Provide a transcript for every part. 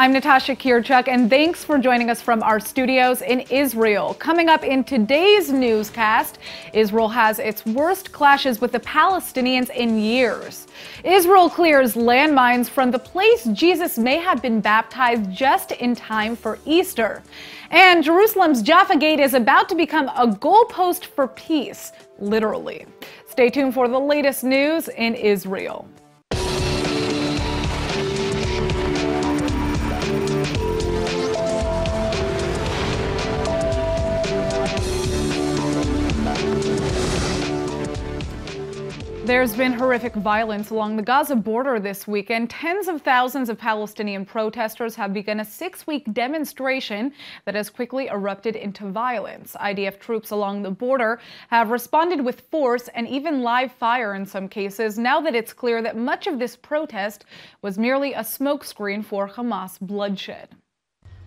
I'm Natasha Kirchuk, and thanks for joining us from our studios in Israel. Coming up in today's newscast, Israel has its worst clashes with the Palestinians in years. Israel clears landmines from the place Jesus may have been baptized just in time for Easter. And Jerusalem's Jaffa Gate is about to become a goalpost for peace, literally. Stay tuned for the latest news in Israel. There's been horrific violence along the Gaza border this weekend. Tens of thousands of Palestinian protesters have begun a 6-week demonstration that has quickly erupted into violence. IDF troops along the border have responded with force and even live fire in some cases, now that it's clear that much of this protest was merely a smokescreen for Hamas bloodshed.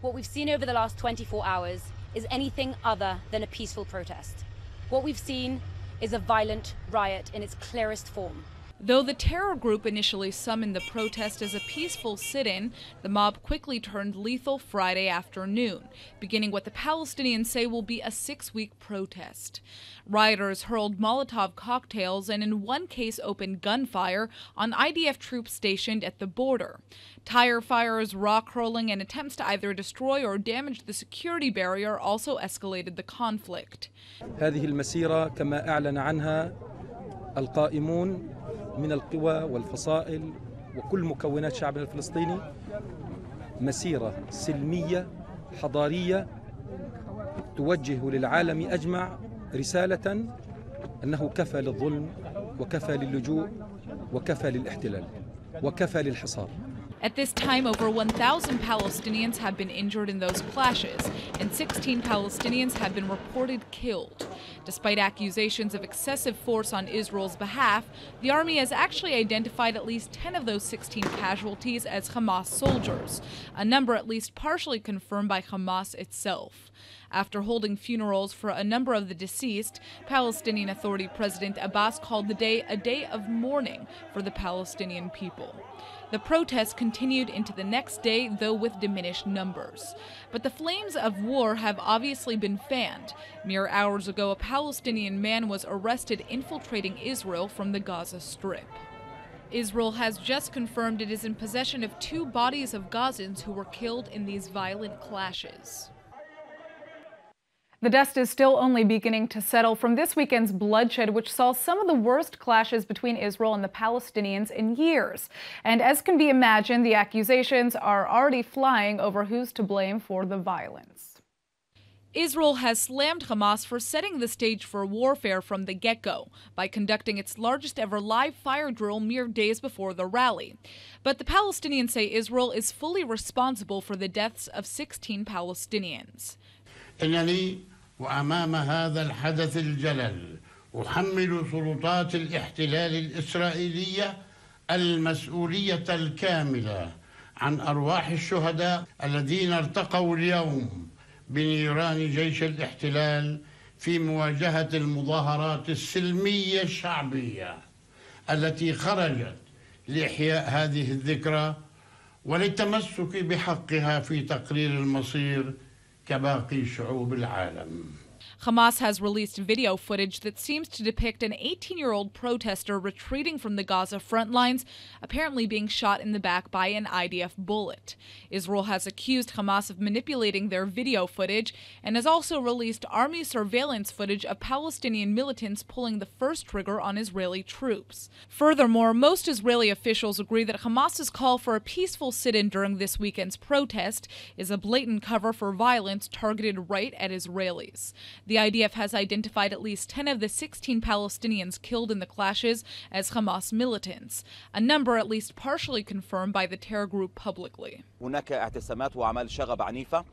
What we've seen over the last 24 hours is anything other than a peaceful protest. What we've seen is a violent riot in its clearest form. Though the terror group initially summoned the protest as a peaceful sit-in, the mob quickly turned lethal Friday afternoon, beginning what the Palestinians say will be a 6-week protest. Rioters hurled Molotov cocktails and in one case opened gunfire on IDF troops stationed at the border. Tire fires, rock hurling, and attempts to either destroy or damage the security barrier also escalated the conflict. هذه المسيرة كما أعلن عنها القائمون من القوى والفصائل وكل مكونات شعبنا الفلسطيني مسيرة سلمية حضارية توجه للعالم أجمع رسالة أنه كفى للظلم وكفى للجوع وكفى للاحتلال وكفى للحصار. At this time, over 1,000 Palestinians have been injured in those clashes, and 16 Palestinians have been reported killed. Despite accusations of excessive force on Israel's behalf, the army has actually identified at least 10 of those 16 casualties as Hamas soldiers, a number at least partially confirmed by Hamas itself. After holding funerals for a number of the deceased, Palestinian Authority President Abbas called the day a day of mourning for the Palestinian people. The protests continued into the next day, though with diminished numbers. But the flames of war have obviously been fanned. Mere hours ago, a Palestinian man was arrested infiltrating Israel from the Gaza Strip. Israel has just confirmed it is in possession of 2 bodies of Gazans who were killed in these violent clashes. The dust is still only beginning to settle from this weekend's bloodshed, which saw some of the worst clashes between Israel and the Palestinians in years. And as can be imagined, the accusations are already flying over who's to blame for the violence. Israel has slammed Hamas for setting the stage for warfare from the get-go by conducting its largest ever live fire drill mere days before the rally. But the Palestinians say Israel is fully responsible for the deaths of 16 Palestinians. وأمام هذا الحدث الجلل أحمل سلطات الاحتلال الإسرائيلية المسؤولية الكاملة عن أرواح الشهداء الذين ارتقوا اليوم بنيران جيش الاحتلال في مواجهة المظاهرات السلمية الشعبية التي خرجت لإحياء هذه الذكرى وللتمسك بحقها في تقرير المصير كباقي شعوب العالم. Hamas has released video footage that seems to depict an 18-year-old protester retreating from the Gaza front lines, apparently being shot in the back by an IDF bullet. Israel has accused Hamas of manipulating their video footage and has also released army surveillance footage of Palestinian militants pulling the first trigger on Israeli troops. Furthermore, most Israeli officials agree that Hamas's call for a peaceful sit-in during this weekend's protest is a blatant cover for violence targeted right at Israelis. The IDF has identified at least 10 of the 16 Palestinians killed in the clashes as Hamas militants, a number at least partially confirmed by the terror group publicly. هناك اعتصامات وأعمال شغب عنيفة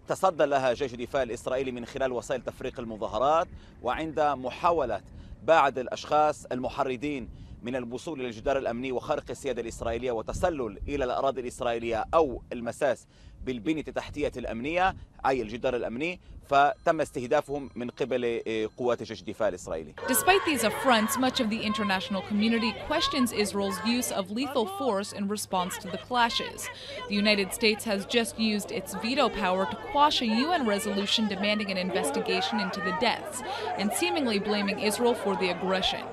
تصدى لها جيش الدفاع الإسرائيلي من خلال وسائل تفريق المظاهرات وعند محاولة بعض الأشخاص المحرضين من الوصول إلى الجدار الأمني وخرق السيادة الإسرائيلية وتسلل إلى الأراضي الإسرائيلية أو المساس بالبنية التحتية الأمنية أي الجدار الأمني، فتم استهدافهم من قبل قوات جيش الدفاع الإسرائيلي. Despite these affronts, much of the international community questions Israel's use of lethal force in response to the clashes. The United States has just used its veto power to quash a UN resolution demanding an investigation into the deaths and seemingly blaming Israel for the aggression.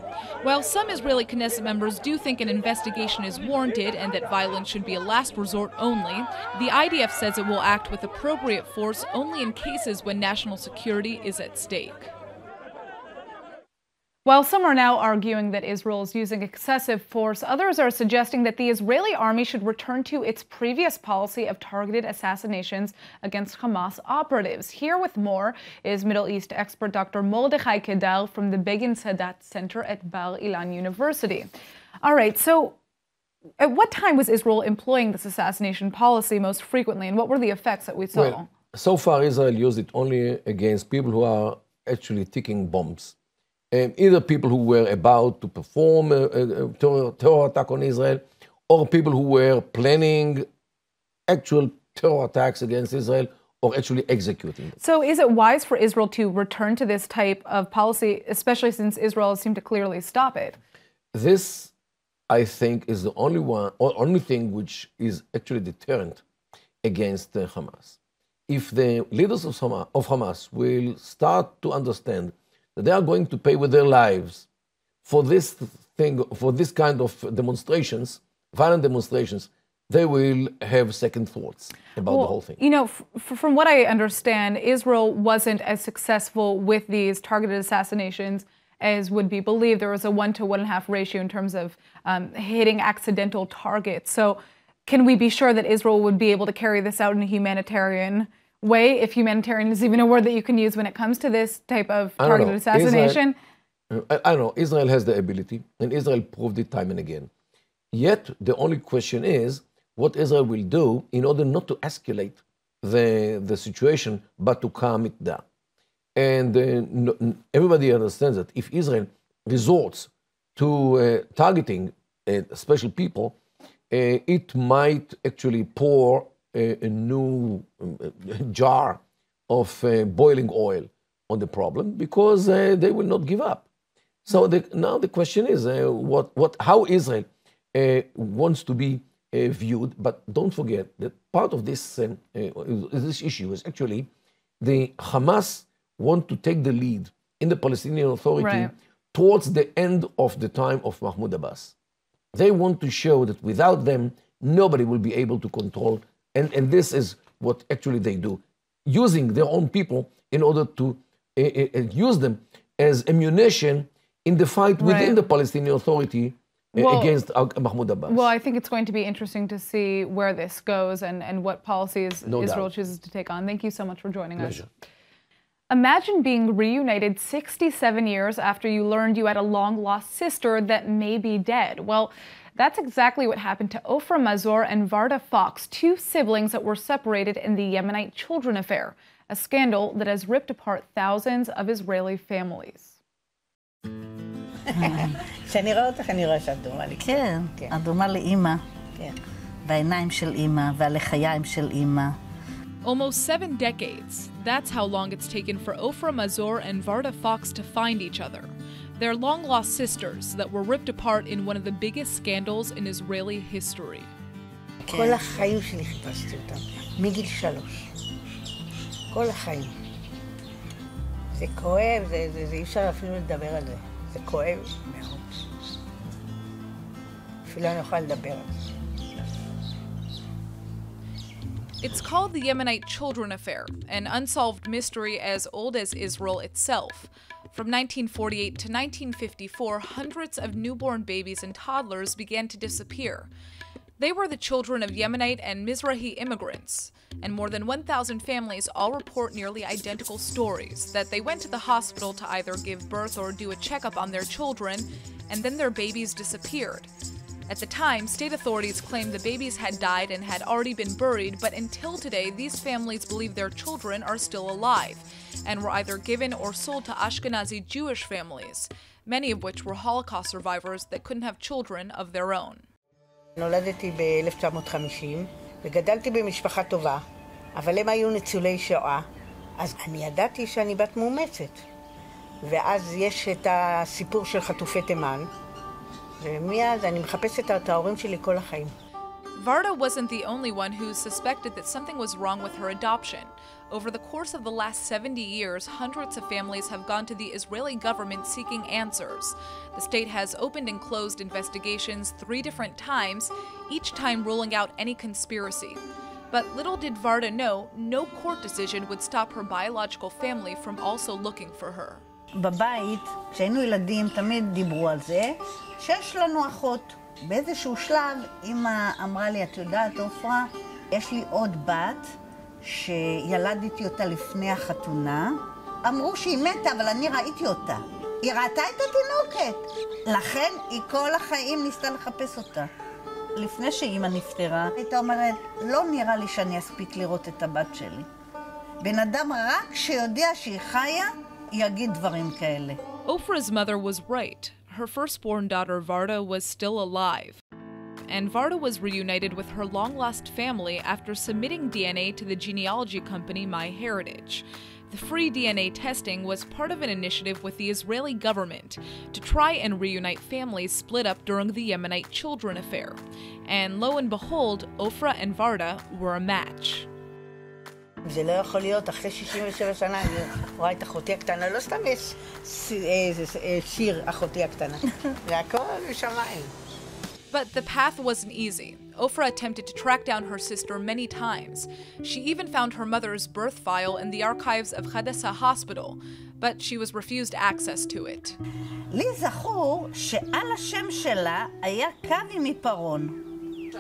While some Israeli Knesset members do think an investigation is warranted and that violence should be a last resort only, the IDF says it will act with appropriate force only in cases when national security is at stake. While some are now arguing that Israel is using excessive force, others are suggesting that the Israeli army should return to its previous policy of targeted assassinations against Hamas operatives. Here with more is Middle East expert Dr. Mordechai Kedar from the Begin Sadat Center at Bar Ilan University. All right, so at what time was Israel employing this assassination policy most frequently, and what were the effects that we saw? Well, so far Israel used it only against people who are actually ticking bombs. Either people who were about to perform a terror attack on Israel, or people who were planning actual terror attacks against Israel, or actually executing them. So is it wise for Israel to return to this type of policy, especially since Israel has seemed to clearly stop it? This, I think, is the only thing which is actually deterrent against Hamas. If the leaders of Hamas will start to understand that they are going to pay with their lives for this thing, for this kind of demonstrations, violent demonstrations, they will have second thoughts about the whole thing. You know, from what I understand, Israel wasn't as successful with these targeted assassinations as would be believed. There was a 1 to 1.5 ratio in terms of hitting accidental targets. So can we be sure that Israel would be able to carry this out in a humanitarian way, if humanitarian is even a word that you can use when it comes to this type of targeted assassination? I don't know. Israel has the ability, and Israel proved it time and again. Yet, the only question is what Israel will do in order not to escalate the situation, but to calm it down. And everybody understands that if Israel resorts to targeting special people, it might actually pour a new jar of boiling oil on the problem, because they will not give up. So now the question is how Israel wants to be viewed. But don't forget that part of this issue is actually the Hamas want to take the lead in the Palestinian Authority towards the end of the time of Mahmoud Abbas. They want to show that without them, nobody will be able to control. And this is what actually they do, using their own people in order to use them as ammunition in the fight within the Palestinian Authority against Mahmoud Abbas. Well, I think it's going to be interesting to see where this goes and what policies Israel chooses to take on. Thank you so much for joining us. Imagine being reunited 67 years after you learned you had a long-lost sister that may be dead. Well, that's exactly what happened to Ofra Mazor and Varda Fox, two siblings that were separated in the Yemenite children affair, a scandal that has ripped apart thousands of Israeli families. כשאני רואה אותך, אני רואה שאת דומה לי. כן, את דומה לאמא. כן. והעיניים של אמא, והלחיים של אמא. Almost 7 decades. That's how long it's taken for Ofra Mazor and Varda Fox to find each other. They're long-lost sisters that were ripped apart in one of the biggest scandals in Israeli history. כל החיים שלי חיפשתי אותם, מגיל 3. כל החיים. זה כואב, זה אי אפשר אפילו לדבר על זה. זה כואב מאוד. אפילו אני יכולה לדבר על זה. It's called the Yemenite children affair, an unsolved mystery as old as Israel itself. From 1948 to 1954, hundreds of newborn babies and toddlers began to disappear. They were the children of Yemenite and Mizrahi immigrants, and more than 1,000 families all report nearly identical stories, that they went to the hospital to either give birth or do a checkup on their children, and then their babies disappeared. At the time, state authorities claimed the babies had died and had already been buried, but until today, these families believe their children are still alive and were either given or sold to Ashkenazi Jewish families. many of which were Holocaust survivors that couldn't have children of their own. נולדתי ב-1950 וגדלתי במשפחה טובה, אבל הם היו ניצולי שואה, אז אני ידעתי שאני בת מאומצת. ואז יש את הסיפור של חטופי תימן, ומאז אני מחפשת את ההורים שלי כל החיים. Varda wasn't the only one who suspected that something was wrong with her adoption. Over the course of the last 70 years, hundreds of families have gone to the Israeli government seeking answers. The state has opened and closed investigations 3 different times, each time ruling out any conspiracy. But little did Varda know, no court decision would stop her biological family from also looking for her. בבית, כשהיינו ילדים, תמיד דיברו על זה, שיש לנו אחות. באיזשהו שלב, אמא אמרה לי, את יודעת, עופרה, יש לי עוד בת שילדתי אותה לפני החתונה. אמרו שהיא מתה, אבל אני ראיתי אותה. היא ראתה את התינוקת. לכן היא כל החיים ניסתה לחפש אותה. לפני שאמא נפטרה, הייתה אומרת, לא נראה לי שאני אספיק לראות את הבת שלי. בן אדם רק שיודע שהיא חיה, יגיד דברים כאלה. Ofra's mother was right. Her firstborn daughter Varda was still alive. And Varda was reunited with her long-lost family after submitting DNA to the genealogy company MyHeritage. The free DNA testing was part of an initiative with the Israeli government to try and reunite families split up during the Yemenite children affair. And lo and behold, Ofra and Varda were a match. זה לא יכול להיות, אחרי 67 שנה אני רואה את אחותי הקטנה, לא סתם יש שיר אחותי הקטנה, זה הכל בשמיים. But the path wasn't easy. Ofra attempted to track down her sister many times. She even found her mother's birth file in the archives of Hadassah Hospital, but she was refused access to it. לי זכור שעל השם שלה היה קו עם עיפרון.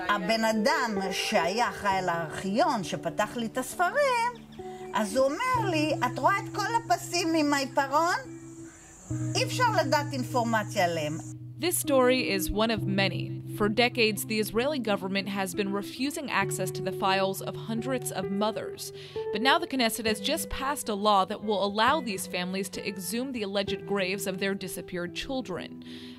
הבן אדם שהיה אחראי על הארכיון, שפתח לי את הספרים, אז הוא אומר לי, את רואה את כל הפסים עם העיפרון? אי אפשר לדעת אינפורמציה עליהם. This story is one of many. For decades, the Israeli government has been refusing access to the files of hundreds of mothers. But now the Knesset has just passed a law that will allow these families to exhume the alleged graves of their disappeared children,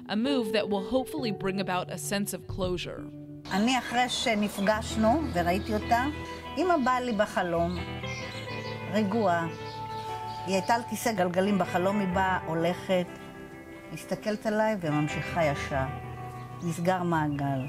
a move that will hopefully bring about a sense of closure. אני אחרי שנפגשנו וראיתי אותה, אמא באה לי בחלום, רגועה. היא הייתה על כיסא גלגלים בחלום, היא באה, הולכת, מסתכלת עליי וממשיכה ישר. נסגר מעגל.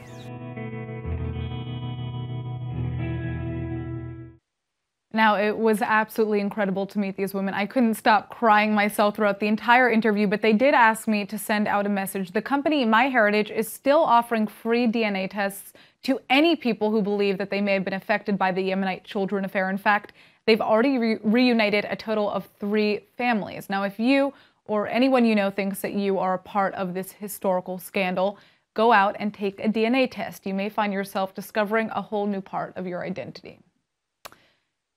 Now, it was absolutely incredible to meet these women. I couldn't stop crying myself throughout the entire interview, but they did ask me to send out a message. The company MyHeritage is still offering free DNA tests to any people who believe that they may have been affected by the Yemenite children affair. In fact, they've already reunited a total of 3 families. Now, if you or anyone you know thinks that you are a part of this historical scandal, go out and take a DNA test. You may find yourself discovering a whole new part of your identity.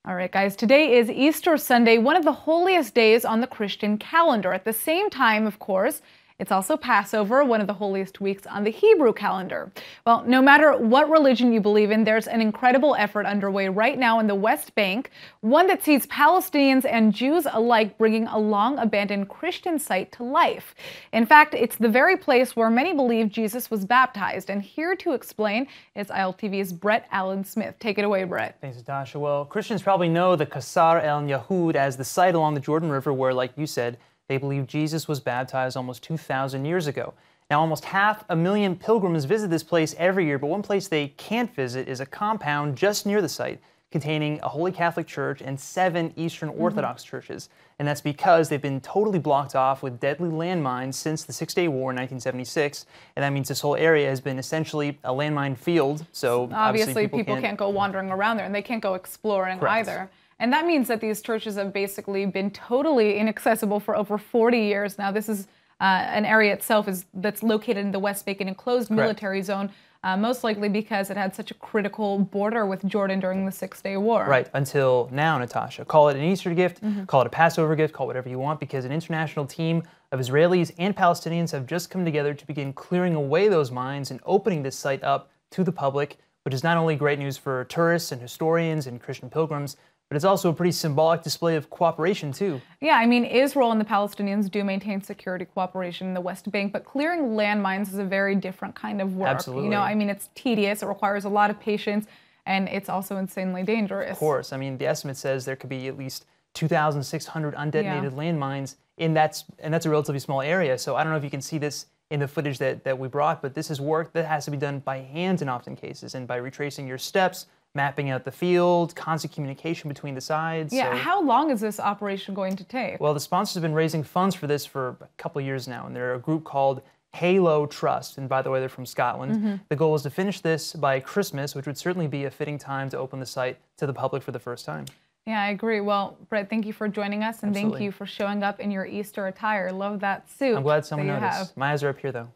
All right, guys, today is Easter Sunday, one of the holiest days on the Christian calendar. At the same time, of course, it's also Passover, one of the holiest weeks on the Hebrew calendar. Well, no matter what religion you believe in, there's an incredible effort underway right now in the West Bank, one that sees Palestinians and Jews alike bringing a long-abandoned Christian site to life. In fact, it's the very place where many believe Jesus was baptized. And here to explain is ILTV's Brett Allen Smith. Take it away, Brett. Thanks, Natasha. Well, Christians probably know the Qasr el-Yahud as the site along the Jordan River where, like you said, they believe Jesus was baptized almost 2,000 years ago. Now, almost 500,000 pilgrims visit this place every year, but one place they can't visit is a compound just near the site containing a Holy Catholic Church and 7 Eastern Orthodox churches. And that's because they've been totally blocked off with deadly landmines since the Six-Day War in 1976. And that means this whole area has been essentially a landmine field. So obviously people can't go wandering around there, and they can't go exploring either. And that means that these churches have basically been totally inaccessible for over 40 years now. This is an area itself that's located in the West Bank, an enclosed military zone, most likely because it had such a critical border with Jordan during the Six-Day War. Right, until now, Natasha. Call it an Easter gift, call it a Passover gift, call it whatever you want, because an international team of Israelis and Palestinians have just come together to begin clearing away those mines and opening this site up to the public, which is not only great news for tourists and historians and Christian pilgrims, but it's also a pretty symbolic display of cooperation, too. Yeah, I mean, Israel and the Palestinians do maintain security cooperation in the West Bank, but clearing landmines is a very different kind of work. Absolutely. You know, I mean, it's tedious, it requires a lot of patience, and it's also insanely dangerous. Of course. I mean, the estimate says there could be at least 2,600 undetonated landmines, and that's a relatively small area. So I don't know if you can see this in the footage that we brought, but this is work that has to be done by hand in often cases, and by retracing your steps, mapping out the field, constant communication between the sides. Yeah, so, how long is this operation going to take? well, the sponsors have been raising funds for this for a couple of years now, and they're a group called Halo Trust, and by the way, they're from Scotland. The goal is to finish this by Christmas, which would certainly be a fitting time to open the site to the public for the first time. Yeah, I agree. Well, Brett, thank you for joining us, and Absolutely. thank you for showing up in your Easter attire. Love that suit. I'm glad someone that you noticed. have. My eyes are up here, though.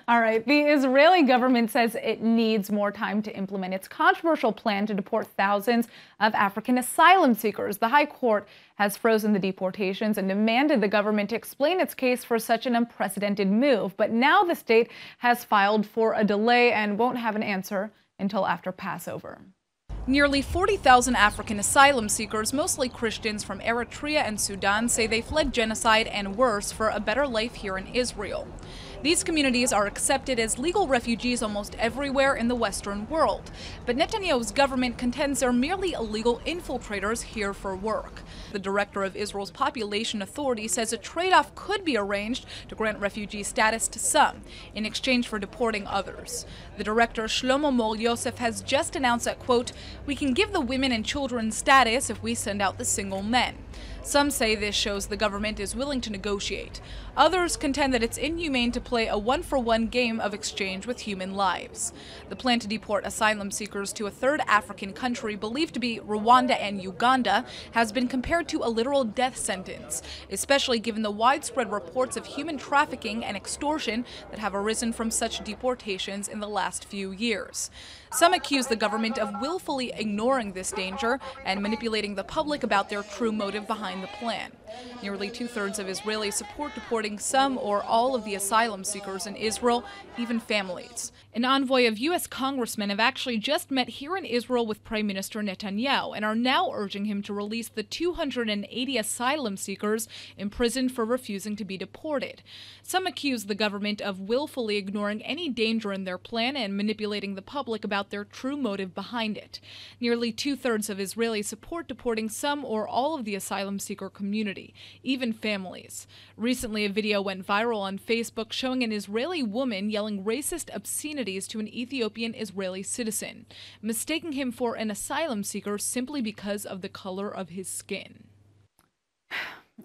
All right. The Israeli government says it needs more time to implement its controversial plan to deport thousands of African asylum seekers. The High Court has frozen the deportations and demanded the government to explain its case for such an unprecedented move. But now the state has filed for a delay and won't have an answer until after Passover. Nearly 40,000 African asylum seekers, mostly Christians from Eritrea and Sudan, say they fled genocide and worse for a better life here in Israel. These communities are accepted as legal refugees almost everywhere in the Western world. But Netanyahu's government contends they're merely illegal infiltrators here for work. The director of Israel's Population Authority says a trade-off could be arranged to grant refugee status to some in exchange for deporting others. The director, Shlomo Mor Yosef, has just announced that, quote, "We can give the women and children status if we send out the single men." Some say this shows the government is willing to negotiate. Others contend that it's inhumane to play a one-for-one game of exchange with human lives. The plan to deport asylum seekers to a third African country believed to be Rwanda and Uganda has been compared to a literal death sentence, especially given the widespread reports of human trafficking and extortion that have arisen from such deportations in the last few years. Some accuse the government of willfully ignoring this danger and manipulating the public about their true motive behind the plan. Nearly two-thirds of Israelis support deporting some or all of the asylum seekers in Israel, even families. An envoy of U.S. congressmen have actually just met here in Israel with Prime Minister Netanyahu and are now urging him to release the 280 asylum seekers imprisoned for refusing to be deported. Some accuse the government of willfully ignoring any danger in their plan and manipulating the public about their true motive behind it. Nearly two-thirds of Israelis support deporting some or all of the asylum seeker community, even families. Recently, a video went viral on Facebook showing an Israeli woman yelling racist obscenities to an Ethiopian Israeli citizen, mistaking him for an asylum seeker simply because of the color of his skin.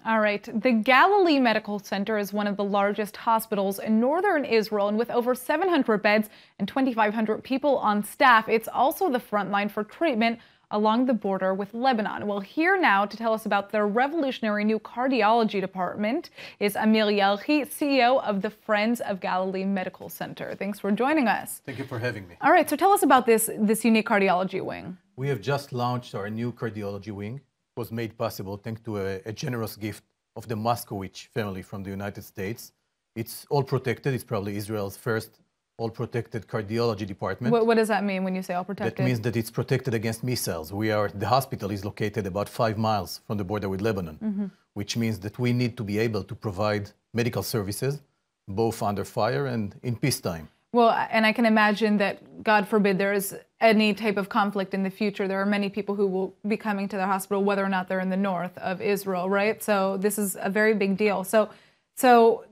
All right. The Galilee Medical Center is one of the largest hospitals in northern Israel, and with over 700 beds and 2,500 people on staff, it's also the front line for treatment along the border with Lebanon. Well, here now to tell us about their revolutionary new cardiology department is Amir Yalchi, CEO of the Friends of Galilee Medical Center. Thanks for joining us. Thank you for having me. All right, so tell us about this unique cardiology wing. We have just launched our new cardiology wing. It was made possible thanks to a generous gift of the Moskowitz family from the United States. It's all protected. It's probably Israel's first all-protected cardiology department. What does that mean when you say all-protected? That means that it's protected against missiles. The hospital is located about 5 miles from the border with Lebanon, which means that we need to be able to provide medical services both under fire and in peacetime. Well, and I can imagine that, God forbid, there is any type of conflict in the future. There are many people who will be coming to the hospital, whether or not they're in the north of Israel, right? So this is a very big deal. So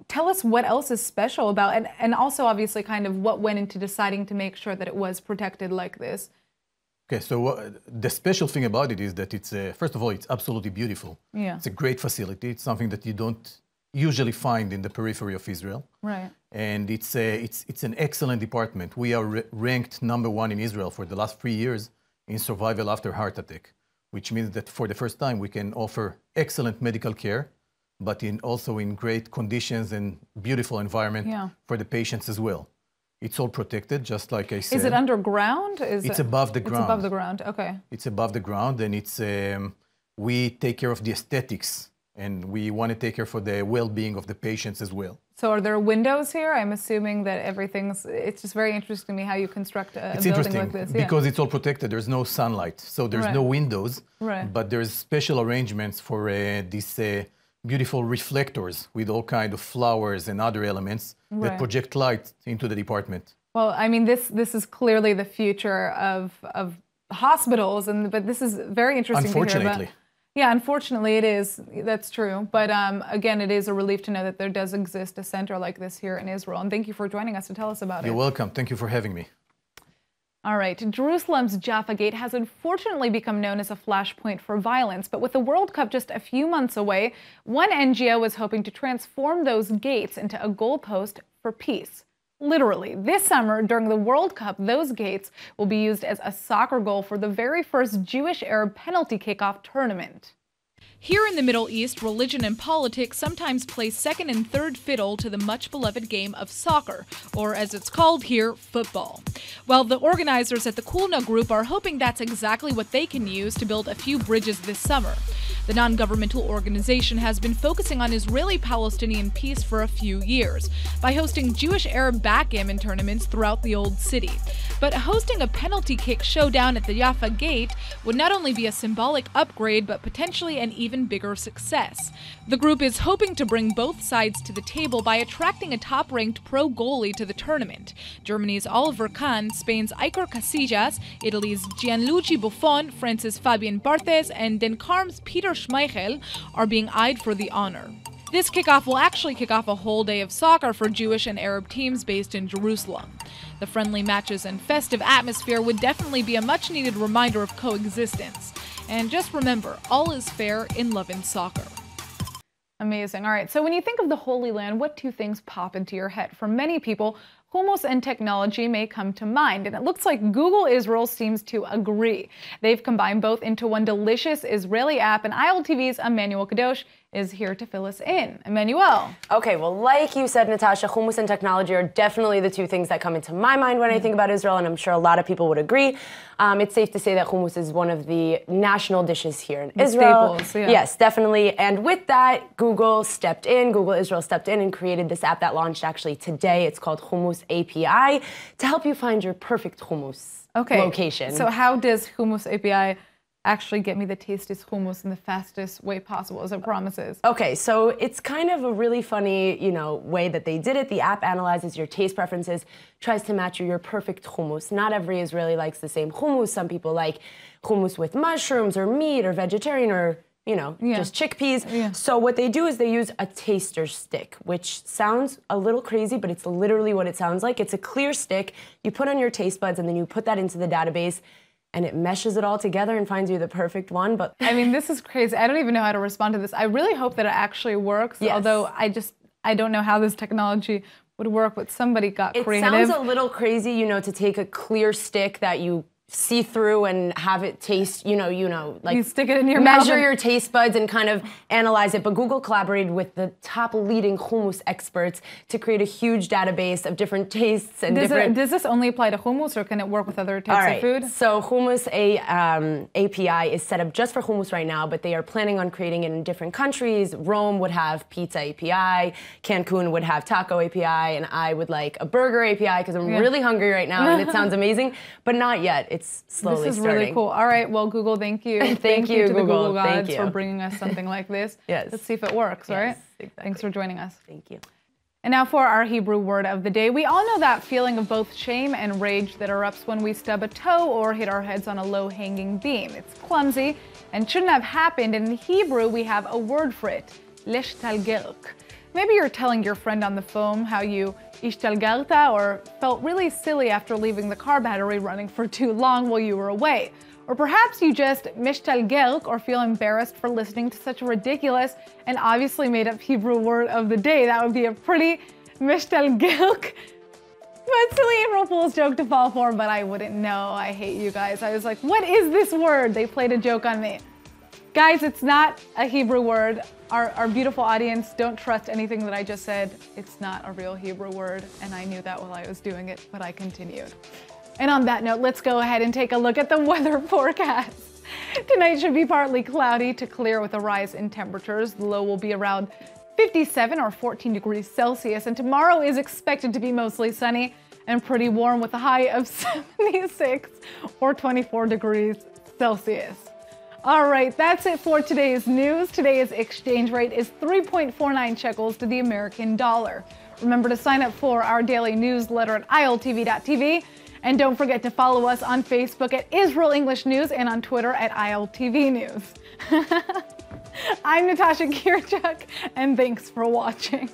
tell us what else is special about, and also obviously kind of what went into deciding to make sure that it was protected like this. Okay, so the special thing about it is that it's, first of all, it's absolutely beautiful. Yeah. It's a great facility. It's something that you don't usually find in the periphery of Israel. Right. And it's an excellent department. We are ranked #1 in Israel for the last 3 years in survival after heart attack, which means that for the first time we can offer excellent medical care, but also in great conditions and beautiful environment for the patients as well. It's all protected, just like I said. Is it underground? It's above the ground. It's above the ground, okay. It's above the ground, and we take care of the aesthetics, and we want to take care for the well-being of the patients as well. So are there windows here? I'm assuming that it's just very interesting to me how you construct a building like this. Because it's all protected. There's no sunlight. So there's no windows, but there's special arrangements for these beautiful reflectors with all kinds of flowers and other elements that project light into the department. Well, I mean, this is clearly the future of hospitals, but this is very interesting to hear about. Unfortunately. Yeah, unfortunately it is. That's true. But again, it is a relief to know that there does exist a center like this here in Israel. And thank you for joining us to tell us about it. You're welcome. Thank you for having me. All right. Jerusalem's Jaffa Gate has unfortunately become known as a flashpoint for violence. But with the World Cup just a few months away, one NGO is hoping to transform those gates into a goalpost for peace. Literally, this summer during the World Cup, those gates will be used as a soccer goal for the very first Jewish-Arab penalty kickoff tournament. Here in the Middle East, religion and politics sometimes play second and third fiddle to the much-beloved game of soccer, or as it's called here, football. Well, the organizers at the Kulna Group are hoping that's exactly what they can use to build a few bridges this summer. The non-governmental organization has been focusing on Israeli-Palestinian peace for a few years by hosting Jewish-Arab backgammon tournaments throughout the Old City. But hosting a penalty kick showdown at the Jaffa Gate would not only be a symbolic upgrade, but potentially an even bigger success. The group is hoping to bring both sides to the table by attracting a top-ranked pro goalie to the tournament. Germany's Oliver Kahn, Spain's Iker Casillas, Italy's Gianluigi Buffon, France's Fabien Barthez, and Denmark's Peter Schmeichel are being eyed for the honor. This kickoff will actually kick off a whole day of soccer for Jewish and Arab teams based in Jerusalem. The friendly matches and festive atmosphere would definitely be a much-needed reminder of coexistence. And just remember, all is fair in love and soccer. Amazing. All right, so when you think of the Holy Land, what two things pop into your head? For many people, hummus and technology may come to mind, and it looks like Google Israel seems to agree. They've combined both into one delicious Israeli app, and ILTV's Emmanuel Kadosh is here to fill us in. Emmanuel. Okay, well, like you said, Natasha, hummus and technology are definitely the two things that come into my mind when I think about Israel, and I'm sure a lot of people would agree. It's safe to say that hummus is one of the national dishes here in Israel. Staples, yeah. Yes, definitely. And with that, Google Israel stepped in and created this app that launched actually today. It's called Hummus API to help you find your perfect hummus location. So how does Hummus API actually get me the tastiest hummus in the fastest way possible, as it promises? Okay, so it's kind of a really funny, way that they did it. The app analyzes your taste preferences, tries to match your perfect hummus. Not every Israeli likes the same hummus. Some people like hummus with mushrooms or meat or vegetarian or just chickpeas. Yeah. So what they do is they use a taster stick, which sounds a little crazy, but it's literally what it sounds like. It's a clear stick. You put on your taste buds and then you put that into the database and it meshes it all together and finds you the perfect one. But I mean, this is crazy. I don't even know how to respond to this. I really hope that it actually works, although I don't know how this technology would work, but somebody got creative. It sounds a little crazy, to take a clear stick that you see through and have it taste, like you stick it in your mouth, measure your taste buds and kind of analyze it. But Google collaborated with the top leading hummus experts to create a huge database of different tastes and Does this only apply to hummus, or can it work with other types of food? So Hummus API is set up just for hummus right now, but they are planning on creating it in different countries. Rome would have pizza API, Cancun would have taco API, and I would like a burger API because I'm really hungry right now and it sounds amazing, but not yet. It's slowly This is starting. really cool. All right, well, Google, thank you. Thank you, to the Google. Google gods Thank you. for bringing us something like this. Yes. Let's see if it works, all right? Exactly. Thanks for joining us. Thank you. And now for our Hebrew word of the day. We all know that feeling of both shame and rage that erupts when we stub a toe or hit our heads on a low-hanging beam. It's clumsy and shouldn't have happened. In Hebrew, we have a word for it, leshtalgelk. Maybe you're telling your friend on the phone how you ishtalgalta or felt really silly after leaving the car battery running for too long while you were away. Or perhaps you just mishtalgelk or feel embarrassed for listening to such a ridiculous and obviously made up Hebrew word of the day. That would be a pretty mishtalgelk. But silly April Fool's joke to fall for, but I wouldn't know. I hate you guys. I was like, what is this word? They played a joke on me. Guys, it's not a Hebrew word. Our beautiful audience, don't trust anything that I just said. It's not a real Hebrew word, and I knew that while I was doing it, but I continued. And on that note, let's go ahead and take a look at the weather forecast. Tonight should be partly cloudy to clear with a rise in temperatures. The low will be around 57 or 14 degrees Celsius, and tomorrow is expected to be mostly sunny and pretty warm with a high of 76 or 24 degrees Celsius. All right, that's it for today's news. Today's exchange rate is 3.49 shekels to the American dollar. Remember to sign up for our daily newsletter at iltv.tv. And don't forget to follow us on Facebook at Israel English News and on Twitter at ILTV News. I'm Natasha Kirchuk, and thanks for watching.